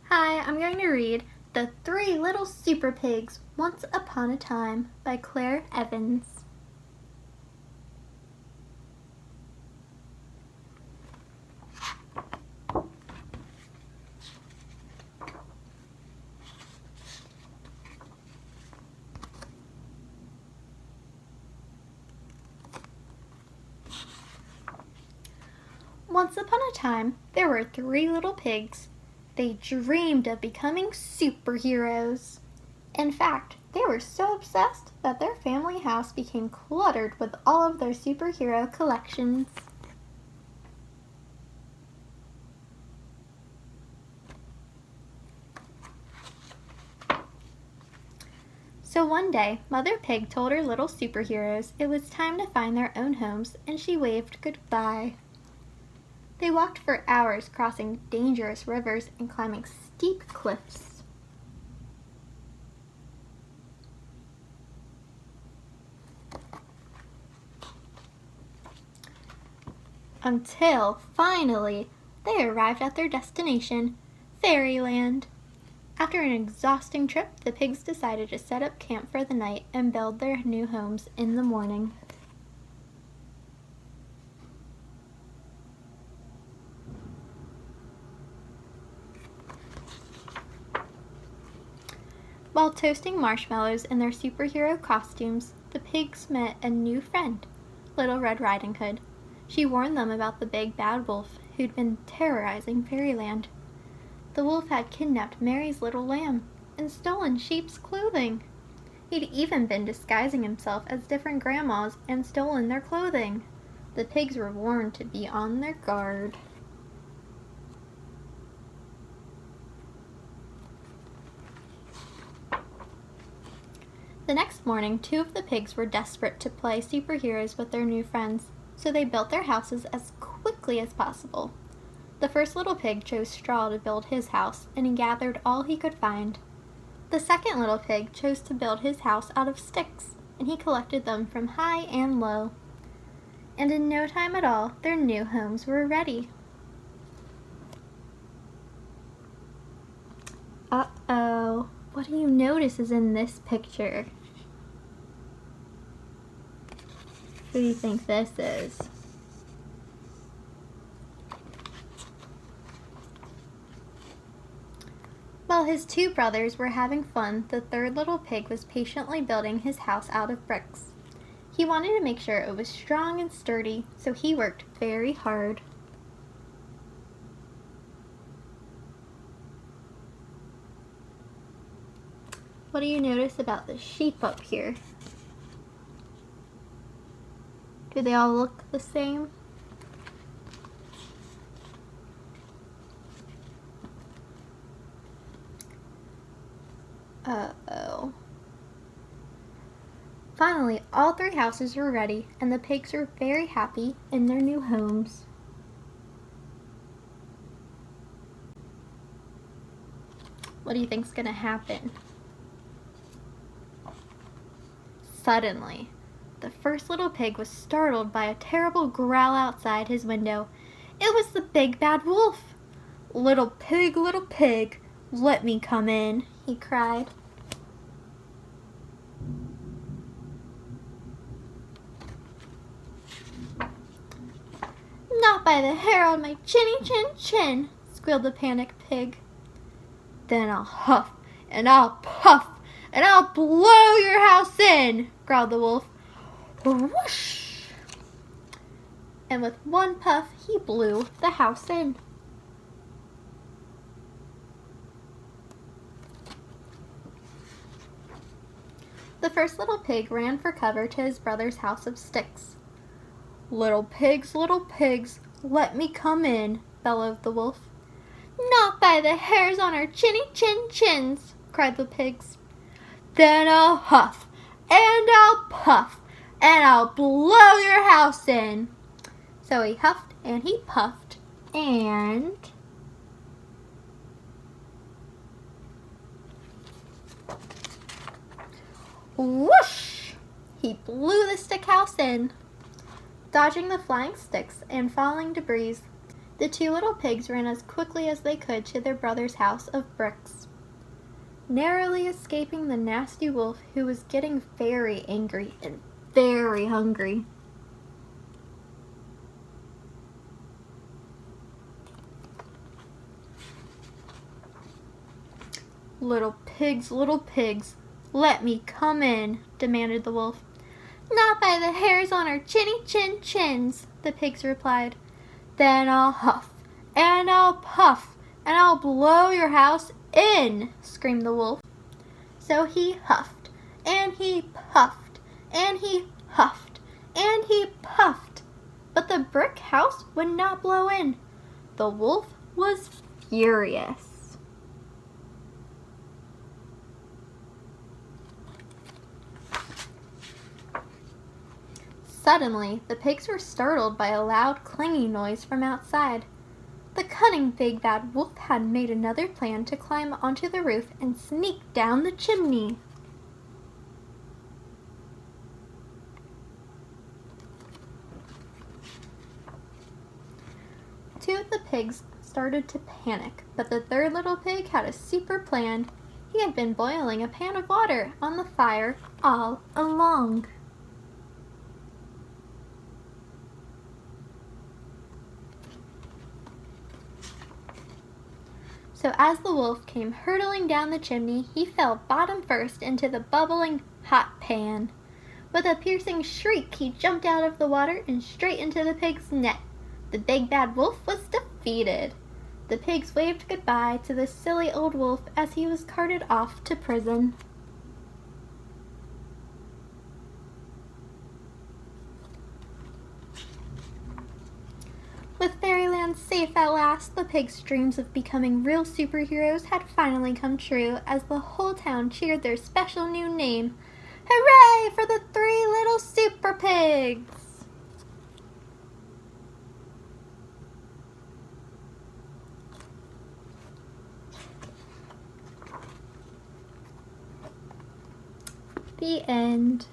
Hi, I'm going to read The Three Little Super Pigs Once Upon a Time by Claire Evans. Once upon a time, there were three little pigs. They dreamed of becoming superheroes. In fact, they were so obsessed that their family house became cluttered with all of their superhero collections. So one day, Mother Pig told her little superheroes it was time to find their own homes, and she waved goodbye. They walked for hours, crossing dangerous rivers and climbing steep cliffs. Until, finally, they arrived at their destination, Fairyland. After an exhausting trip, the pigs decided to set up camp for the night and build their new homes in the morning. While toasting marshmallows in their superhero costumes, the pigs met a new friend, Little Red Riding Hood. She warned them about the big bad wolf who'd been terrorizing Fairyland. The wolf had kidnapped Mary's little lamb and stolen sheep's clothing. He'd even been disguising himself as different grandmas and stolen their clothing. The pigs were warned to be on their guard. The next morning, two of the pigs were desperate to play superheroes with their new friends, so they built their houses as quickly as possible. The first little pig chose straw to build his house, and he gathered all he could find. The second little pig chose to build his house out of sticks, and he collected them from high and low. And in no time at all, their new homes were ready. Uh-oh, what do you notice is in this picture? Who do you think this is? While his two brothers were having fun, the third little pig was patiently building his house out of bricks. He wanted to make sure it was strong and sturdy, so he worked very hard. What do you notice about the sheep up here? Do they all look the same? Uh-oh. Finally, all three houses were ready, and the pigs were very happy in their new homes. What do you think's gonna happen? Suddenly, the first little pig was startled by a terrible growl outside his window. It was the big bad wolf. Little pig, let me come in," he cried. "Not by the hair on my chinny chin chin," squealed the panicked pig. "Then I'll huff and I'll puff and I'll blow your house in," growled the wolf. Whoosh! And with one puff, he blew the house in. The first little pig ran for cover to his brother's house of sticks. Little pigs, let me come in," bellowed the wolf. "Not by the hairs on our chinny chin chins," cried the pigs. "Then I'll huff and I'll puff and I'll blow your house in." So he huffed and he puffed, and whoosh! He blew the stick house in. Dodging the flying sticks and falling debris, The two little pigs ran as quickly as they could to their brother's house of bricks, narrowly escaping the nasty wolf, who was getting very angry and very hungry. Little pigs, let me come in, demanded the wolf. Not by the hairs on our chins, the pigs replied. Then I'll huff, and I'll puff, and I'll blow your house in, screamed the wolf. So he huffed, and he puffed, and he huffed, and he puffed, but the brick house would not blow in. The wolf was furious. Suddenly, the pigs were startled by a loud clanging noise from outside. The cunning big bad wolf had made another plan to climb onto the roof and sneak down the chimney. Two of the pigs started to panic, but the third little pig had a super plan. He had been boiling a pan of water on the fire all along. So as the wolf came hurtling down the chimney, he fell bottom first into the bubbling hot pan. With a piercing shriek, he jumped out of the water and straight into the pig's net. The big bad wolf was defeated. The pigs waved goodbye to the silly old wolf as he was carted off to prison. With Fairyland safe at last, the pigs' dreams of becoming real superheroes had finally come true as the whole town cheered their special new name. Hooray for the 3 little Superpigs! The end.